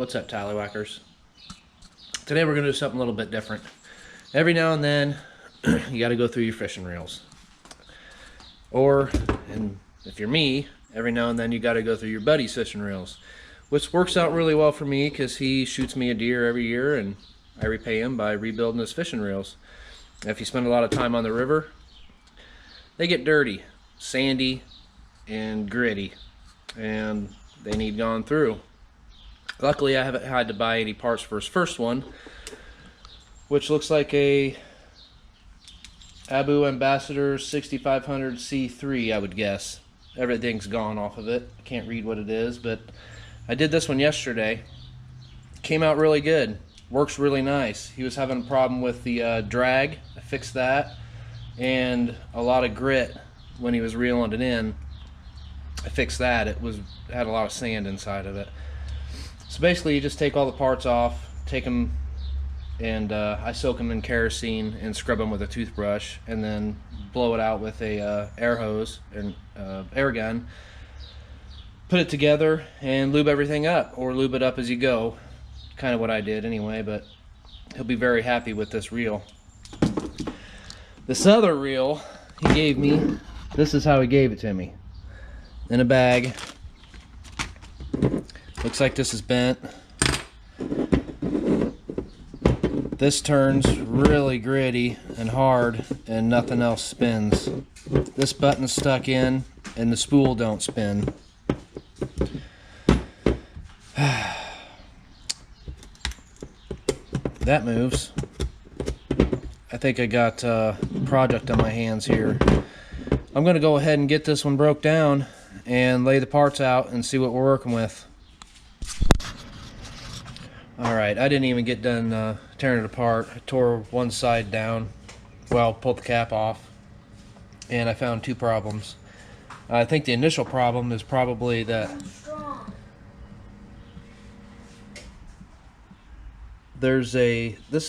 What's up, Talleywackers? Today we're going to do something a little bit different. Every now and then, you got to go through your fishing reels. And if you're me, every now and then you got to go through your buddy's fishing reels. Which works out really well for me because he shoots me a deer every year and I repay him by rebuilding his fishing reels. If you spend a lot of time on the river, they get dirty, sandy, and gritty, and they need gone through. Luckily, I haven't had to buy any parts for his first one, which looks like a Abu Ambassador 6500 C3, I would guess. Everything's gone off of it. I can't read what it is, but I did this one yesterday. Came out really good. Works really nice. He was having a problem with the drag. I fixed that. And a lot of grit when he was reeling it in. I fixed that. It had a lot of sand inside of it. So basically you just take all the parts off, take them, and I soak them in kerosene and scrub them with a toothbrush, and then blow it out with a air hose and air gun. Put it together and lube everything up, or lube it up as you go. Kind of what I did anyway, but he'll be very happy with this reel. This other reel he gave me, this is how he gave it to me. In a bag. Looks like this is bent. This turns really gritty and hard and nothing else spins. This button's stuck in and the spool don't spin. That moves. I think I got a project on my hands here. I'm going to go ahead and get this one broke down and lay the parts out and see what we're working with. Alright, I didn't even get done tearing it apart. I tore one side down, well, pulled the cap off, and I found two problems. I think the initial problem is probably that this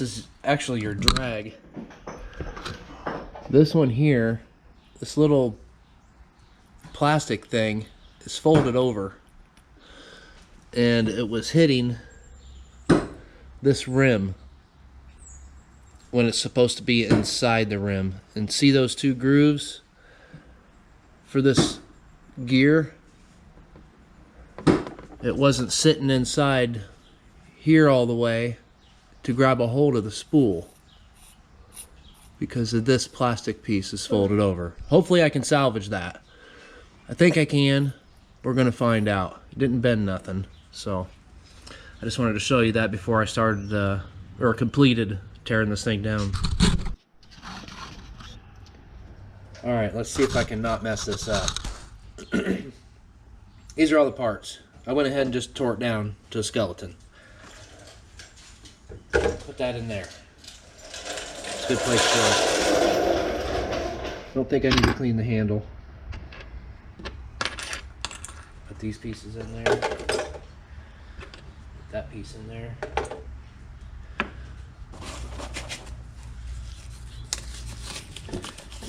is actually your drag. This one here, this little plastic thing is folded over, and it was hitting this rim when it's supposed to be inside the rim. And see those two grooves for this gear? It wasn't sitting inside here all the way to grab a hold of the spool because of this plastic piece is folded over. Hopefully I can salvage that. I think I can. We're gonna find out. It didn't bend nothing, so I just wanted to show you that before I started or completed tearing this thing down. Alright, let's see if I can not mess this up. These are all the parts. I went ahead and just tore it down to a skeleton. Put that in there. It's a good place for it. Don't think I need to clean the handle. Put these pieces in there. Put that piece in there.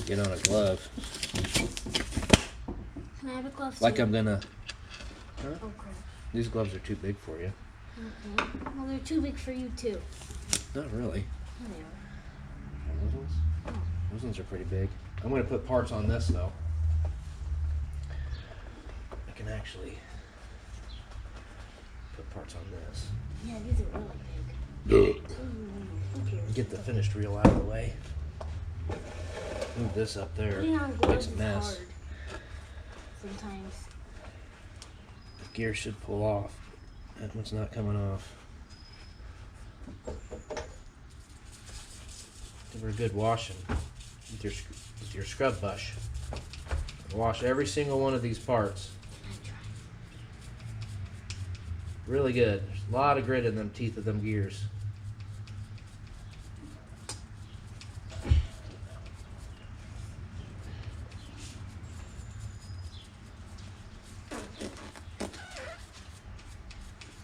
Get on a glove. Can I have a glove like too? I'm gonna... Huh? Oh crap. These gloves are too big for you. Okay. Well, they're too big for you too. Not really. Oh, they are. Those ones? Oh. Those ones are pretty big. I'm gonna put parts on this though. I can actually put parts on this. Yeah, these are really big. Okay. Get the finished reel out of the way. Move this up there. Putting on Makes gloves a is mess. hard. Sometimes. The gear should pull off. That one's not coming off. Give her a good washing with your scrub brush. Wash every single one of these parts. Really good. There's a lot of grit in them teeth of them gears.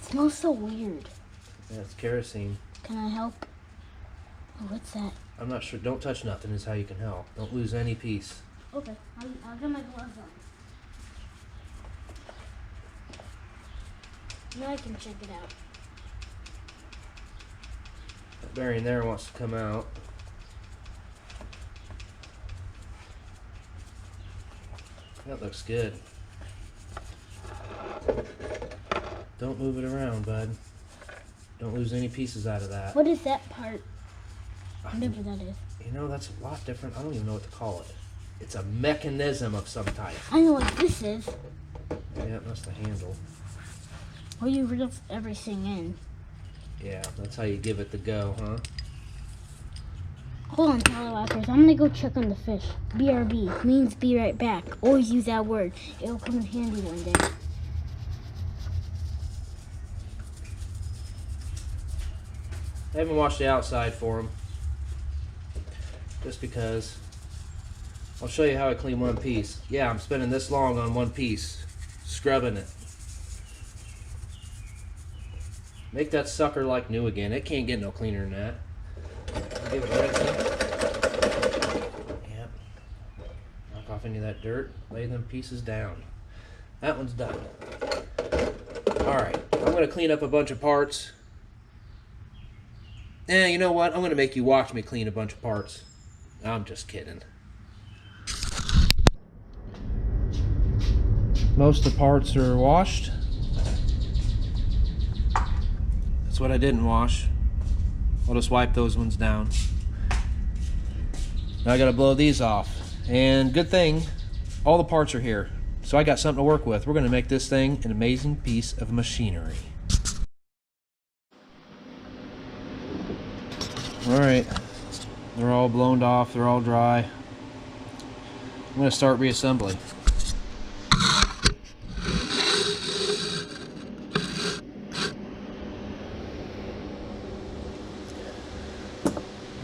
It smells so weird. Yeah, it's kerosene. Can I help? Oh, what's that? I'm not sure. Don't touch nothing is how you can help. Don't lose any piece. Okay, I'll get my gloves on. Now I can check it out. bearing there wants to come out. That looks good. Don't move it around, bud. Don't lose any pieces out of that. What is that part? Whatever that is. You know, that's a lot different. I don't even know what to call it. It's a mechanism of some type. I know what this is. Yeah, that's the handle. Where you reel everything in. Yeah, that's how you give it the go, huh? Hold on, Talleygo. I'm gonna go check on the fish. BRB means be right back. Always use that word. It'll come in handy one day. I haven't washed the outside for them. Just because. I'll show you how I clean one piece. Yeah, I'm spending this long on one piece. Scrubbing it. Make that sucker like new again. It can't get no cleaner than that. Give it a rinse. Yep. Knock off any of that dirt. Lay them pieces down. That one's done. Alright, I'm going to clean up a bunch of parts. You know what? I'm going to make you watch me clean a bunch of parts. I'm just kidding. Most of the parts are washed. That's what I didn't wash. I'll just wipe those ones down. Now I gotta blow these off. And good thing, all the parts are here. So I got something to work with. We're gonna make this thing an amazing piece of machinery. Alright, they're all blown off, they're all dry. I'm gonna start reassembly.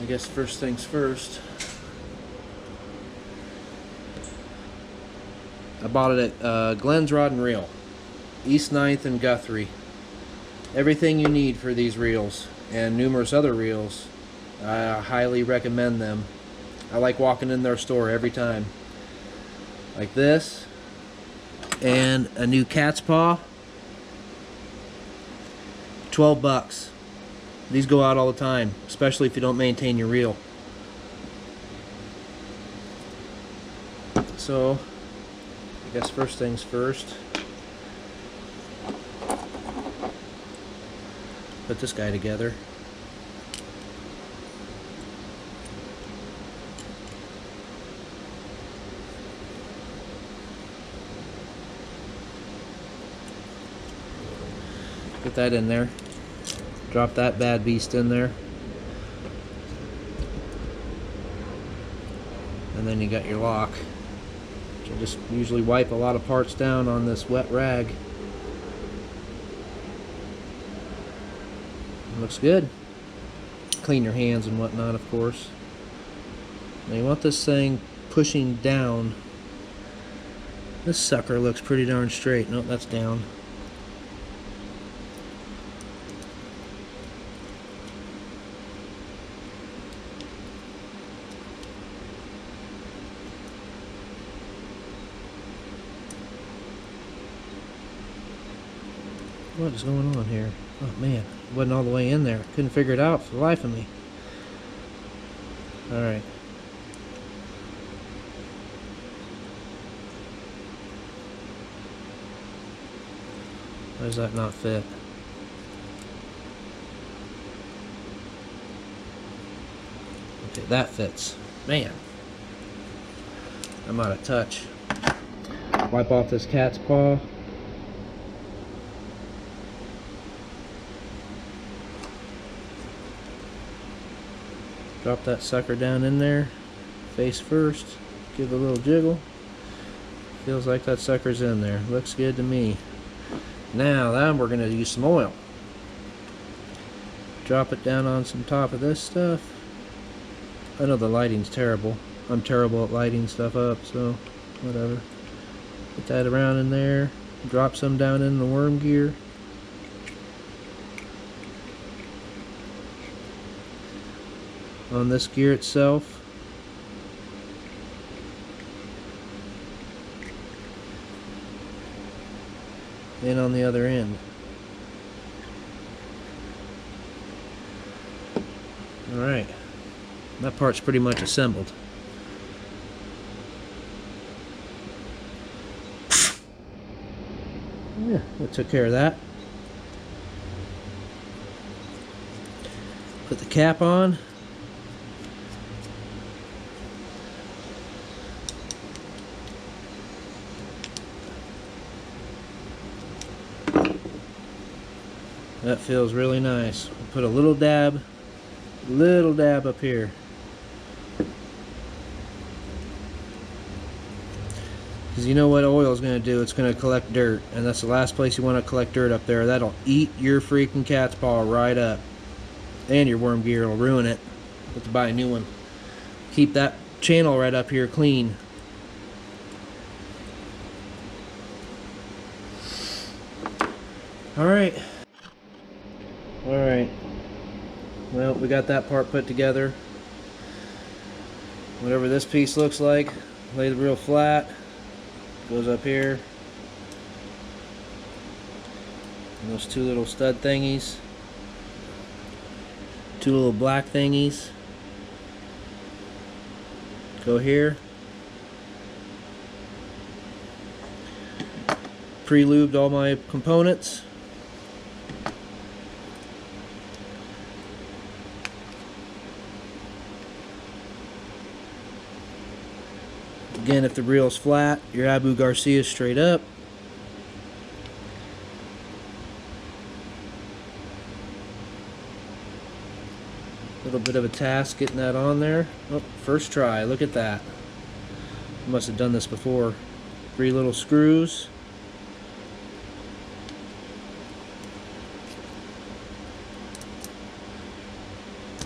I guess first things first. I bought it at Glenn's Rod and Reel, East 9th and Guthrie. Everything you need for these reels and numerous other reels, I highly recommend them. I like walking in their store every time. Like this, and a new cat's paw, 12 bucks. These go out all the time, especially if you don't maintain your reel. So, I guess first things first. Put this guy together. Get that in there. Drop that bad beast in there. And then you got your lock. Which I just usually wipe a lot of parts down on this wet rag. Looks good. Clean your hands and whatnot, of course. Now you want this thing pushing down. This sucker looks pretty darn straight. Nope, that's down. What is going on here? Oh man, it wasn't all the way in there. Couldn't figure it out for the life of me. Alright. Why does that not fit? Okay, that fits. Man, I'm out of touch. Wipe off this cat's paw. Drop that sucker down in there, face first, give it a little jiggle. Feels like that sucker's in there. Looks good to me. Now we're going to use some oil. Drop it down on some top of this stuff. I know the lighting's terrible. I'm terrible at lighting stuff up, so whatever. Put that around in there. Drop some down in the worm gear. On this gear itself. And on the other end. Alright, that part's pretty much assembled. Yeah, that took care of that. Put the cap on. That feels really nice. Put a little dab up here. Because you know what oil is going to do? It's going to collect dirt, and that's the last place you want to collect dirt up there. That'll eat your freaking cat's paw right up. And your worm gear will ruin it. Have to buy a new one. Keep that channel right up here clean. Alright. Alright. Well, we got that part put together. Whatever this piece looks like, lay it real flat. Goes up here. And those two little stud thingies. Two little black thingies. Go here. Pre-lubed all my components. Again, if the reel's flat, your Abu Garcia is straight up. A little bit of a task getting that on there. Oh, first try, look at that. I must have done this before. 3 little screws.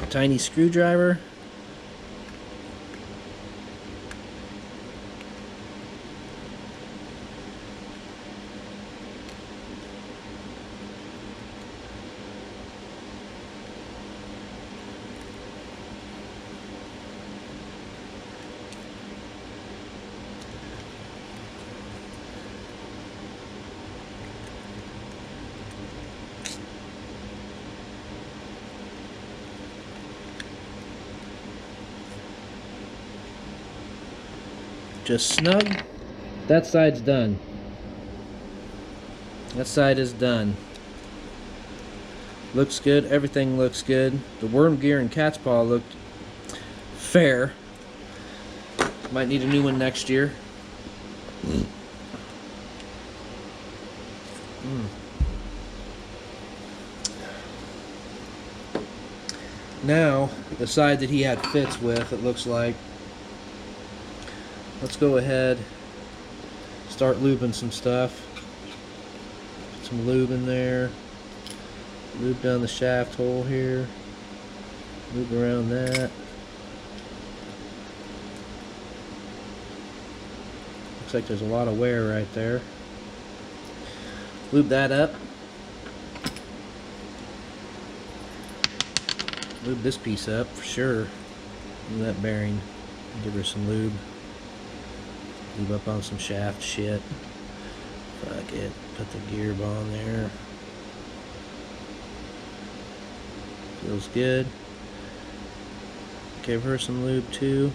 A tiny screwdriver. Just snug. That side's done. That side is done. Looks good. Everything looks good. The worm gear and cat's paw looked fair. Might need a new one next year. Now, the side that he had fits with, it looks like. Let's go ahead, start lubing some stuff. Put some lube in there. Lube down the shaft hole here. Lube around that. Looks like there's a lot of wear right there. Lube that up. Lube this piece up for sure. Lube that bearing. Give her some lube. Lube up on some shaft shit. Fuck it. Put the gear on there. Feels good. Give her some lube too.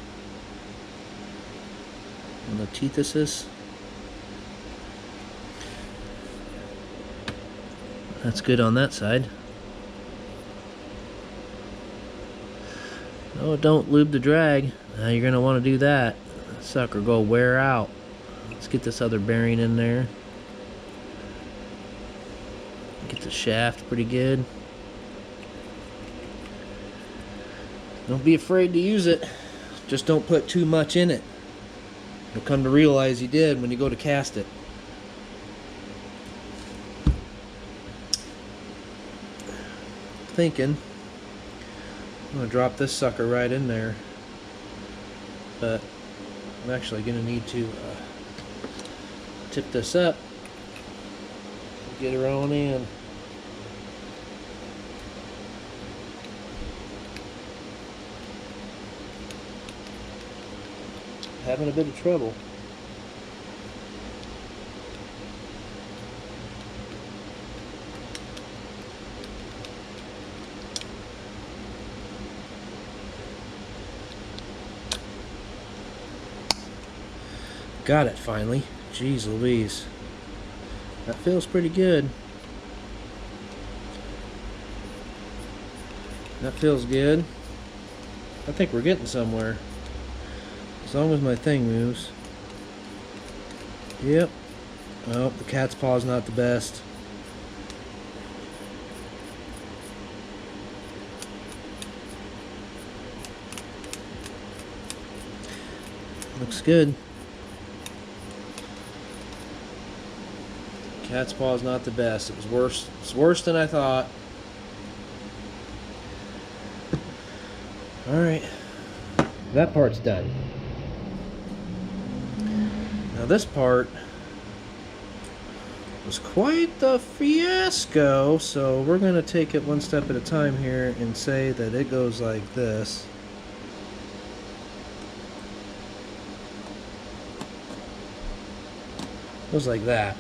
On the tethesis. That's good on that side. Oh, don't lube the drag. Now you're gonna want to do that. Sucker go wear out. Let's get this other bearing in there. Get the shaft pretty good. Don't be afraid to use it. Just don't put too much in it. You'll come to realize you did when you go to cast it. Thinking I'm gonna drop this sucker right in there, but I'm actually gonna need to tip this up, get her on in. Having a bit of trouble. Got it finally. Jeez Louise. That feels pretty good. That feels good. I think we're getting somewhere. As long as my thing moves. Yep. Oh, the cat's paw's not the best. Looks good. Cat's paw's not the best. It was worse. It's worse than I thought. Alright. That part's done. Now this part was quite the fiasco, so we're going to take it one step at a time here and say that it goes like this. Goes like that.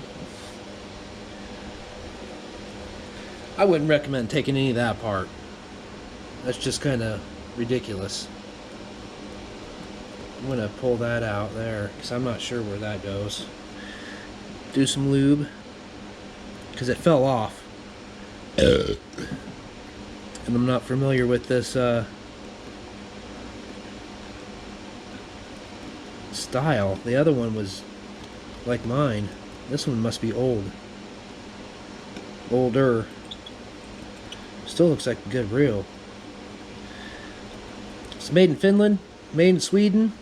I wouldn't recommend taking any of that apart. That's just kind of ridiculous. I'm going to pull that out there because I'm not sure where that goes. Do some lube because it fell off. And I'm not familiar with this style. The other one was like mine. This one must be old. Older. Still looks like a good reel. It's made in Finland, made in Sweden.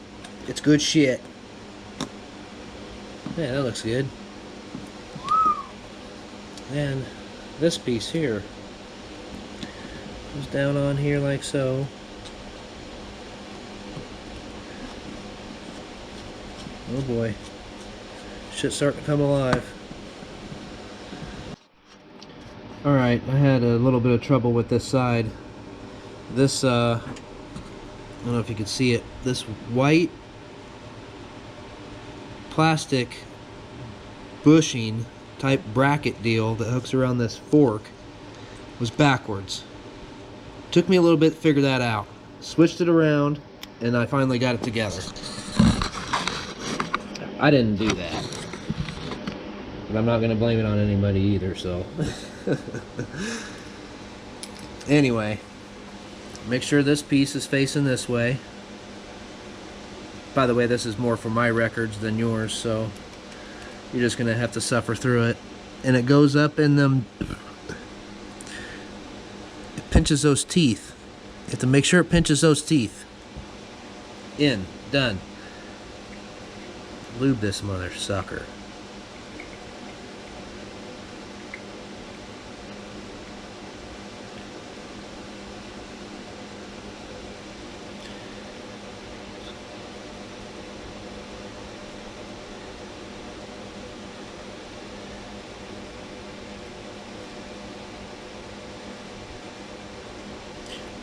It's good shit. Yeah, that looks good. And this piece here goes down on here like so. Oh boy. Shit's starting to come alive. Alright, I had a little bit of trouble with this side. This, I don't know if you can see it, this white plastic bushing type bracket deal that hooks around this fork was backwards. Took me a little bit to figure that out. Switched it around and I finally got it together. I didn't do that. But I'm not going to blame it on anybody either, so. Anyway, make sure this piece is facing this way. By the way, this is more for my records than yours, so you're just going to have to suffer through it. And it goes up in them. It pinches those teeth. You have to make sure it pinches those teeth. In. Done. Lube this mother sucker.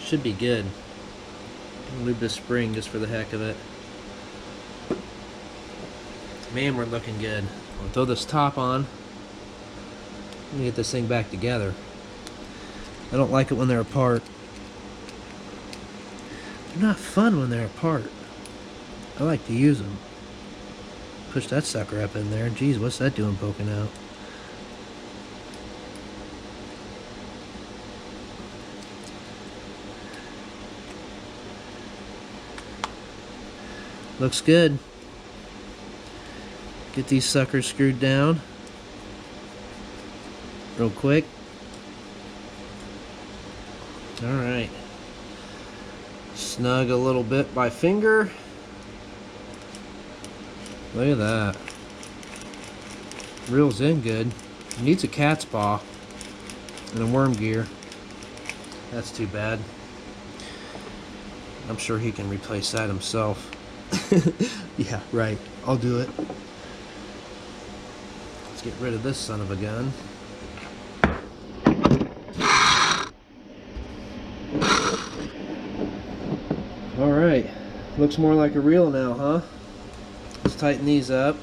Should be good. Lube this spring just for the heck of it. Man, we're looking good. I'll throw this top on. Let me get this thing back together. I don't like it when they're apart. They're not fun when they're apart. I like to use them. Push that sucker up in there. Geez, what's that doing poking out? Looks good. Get these suckers screwed down real quick. Alright. Snug a little bit by finger. Look at that. Reels in good. It needs a cat's paw and a worm gear. That's too bad. I'm sure he can replace that himself. Yeah, right. I'll do it. Let's get rid of this son of a gun. Alright. Looks more like a reel now, huh? Let's tighten these up.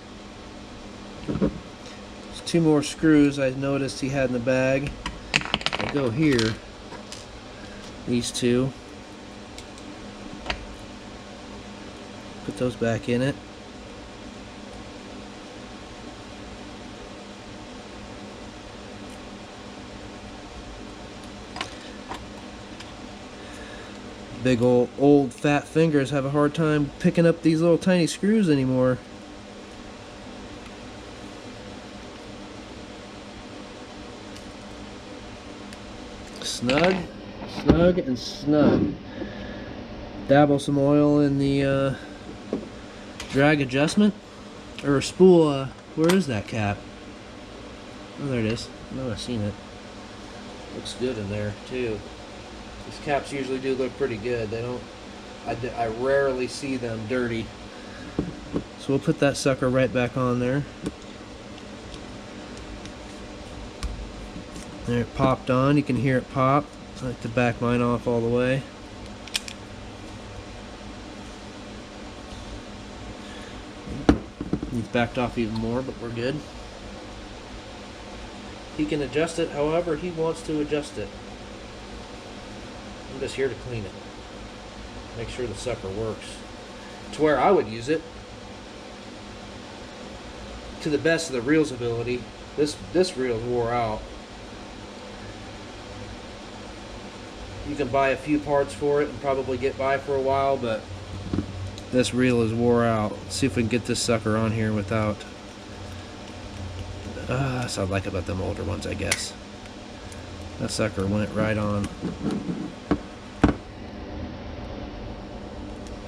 There's 2 more screws I noticed he had in the bag. They go here. These 2. Put those back in it. big old fat fingers have a hard time picking up these little tiny screws anymore. Snug, snug, and snug. Dabble some oil in the drag adjustment or spool. Where is that cap? Oh, there it is. No, I've seen it. Looks good in there too. These caps usually do look pretty good. They don't. I rarely see them dirty. So we'll put that sucker right back on there. There, it popped on. You can hear it pop. I like to back mine off all the way. He's backed off even more, but we're good. He can adjust it however he wants to adjust it. I'm just here to clean it. Make sure the sucker works. To where I would use it. To the best of the reel's ability. This reel wore out. You can buy a few parts for it and probably get by for a while, but this reel is wore out. Let's see if we can get this sucker on here without... that's what I like about them older ones, I guess. That sucker went right on.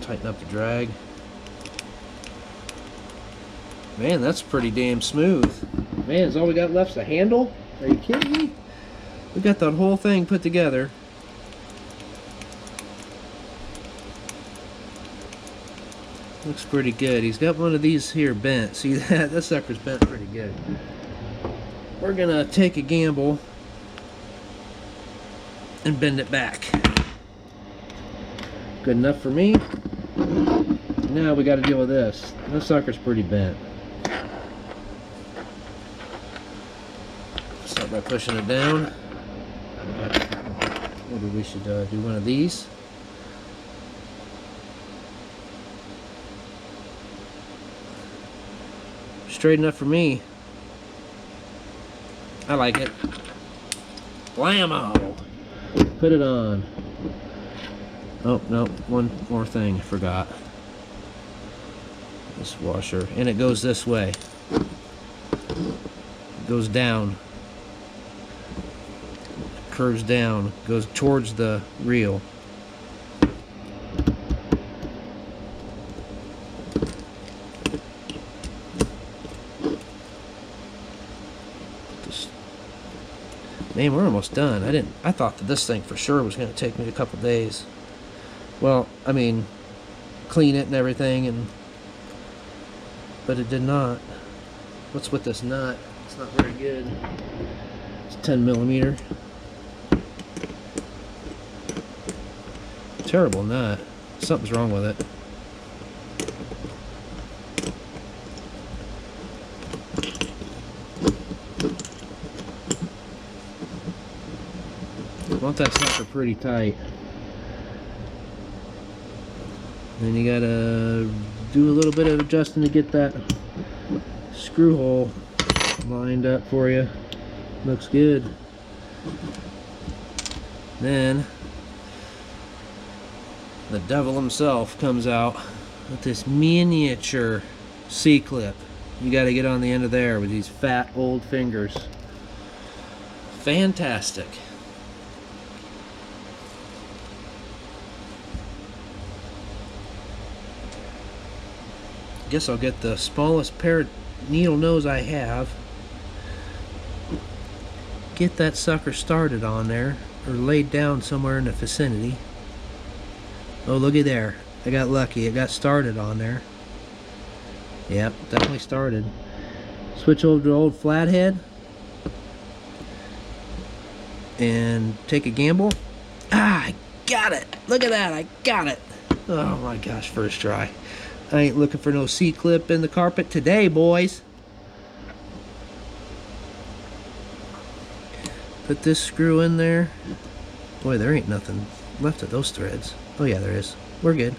Tighten up the drag. Man, that's pretty damn smooth. Man, is all we got left's the handle? Are you kidding me? We got that whole thing put together. Looks pretty good. He's got one of these here bent. See that? That sucker's bent pretty good. We're gonna take a gamble and bend it back. Good enough for me. Now we got to deal with this. This sucker's pretty bent. Start by pushing it down. Maybe we should do one of these. Straight enough for me. I like it. Blammo! Put it on. Oh, no, one more thing I forgot. This washer. And it goes this way. It goes down. Curves down. Goes towards the reel. Man, we're almost done. I thought that this thing for sure was going to take me a couple days. Well, I mean, clean it and everything, but it did not. What's with this nut? It's not very good. It's 10 millimeter. Terrible nut. Something's wrong with it. I want that sucker pretty tight. Then you gotta do a little bit of adjusting to get that screw hole lined up for you. Looks good. Then the devil himself comes out with this miniature C-clip. You gotta get on the end of there with these fat old fingers. Fantastic. Guess I'll get the smallest pair of needle nose I have. Get that sucker started on there, or laid down somewhere in the vicinity. Oh, looky there. I got lucky. It got started on there. Yep, definitely started. Switch over to old flathead. And take a gamble. Ah, I got it. Look at that. I got it. Oh my gosh, first try. I ain't looking for no C-clip in the carpet today, boys. Put this screw in there. Boy, there ain't nothing left of those threads. Oh yeah, there is. We're good.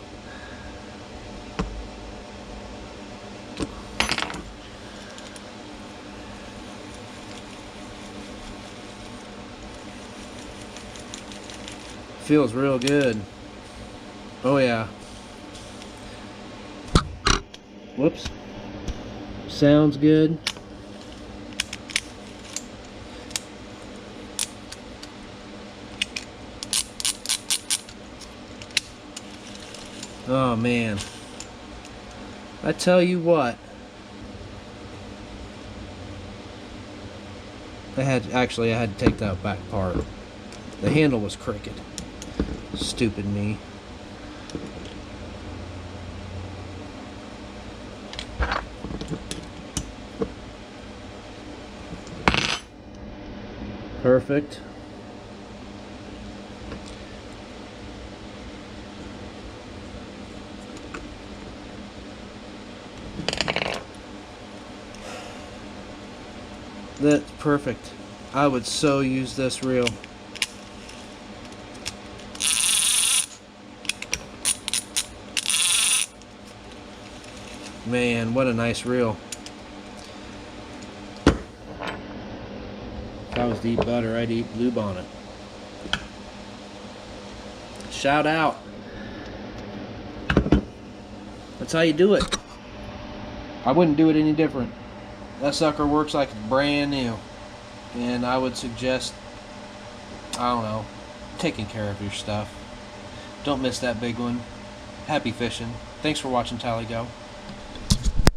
Feels real good. Oh yeah. Whoops. Sounds good. Oh man. I tell you what. I had to take that back part. The handle was crooked. Stupid me. Perfect. That's perfect. I would so use this reel. Man, what a nice reel. If I was to eat butter, I'd eat lube on it. Shout out. That's how you do it. I wouldn't do it any different. That sucker works like brand new. And I would suggest, I don't know, taking care of your stuff. Don't miss that big one. Happy fishing. Thanks for watching, Talleygo.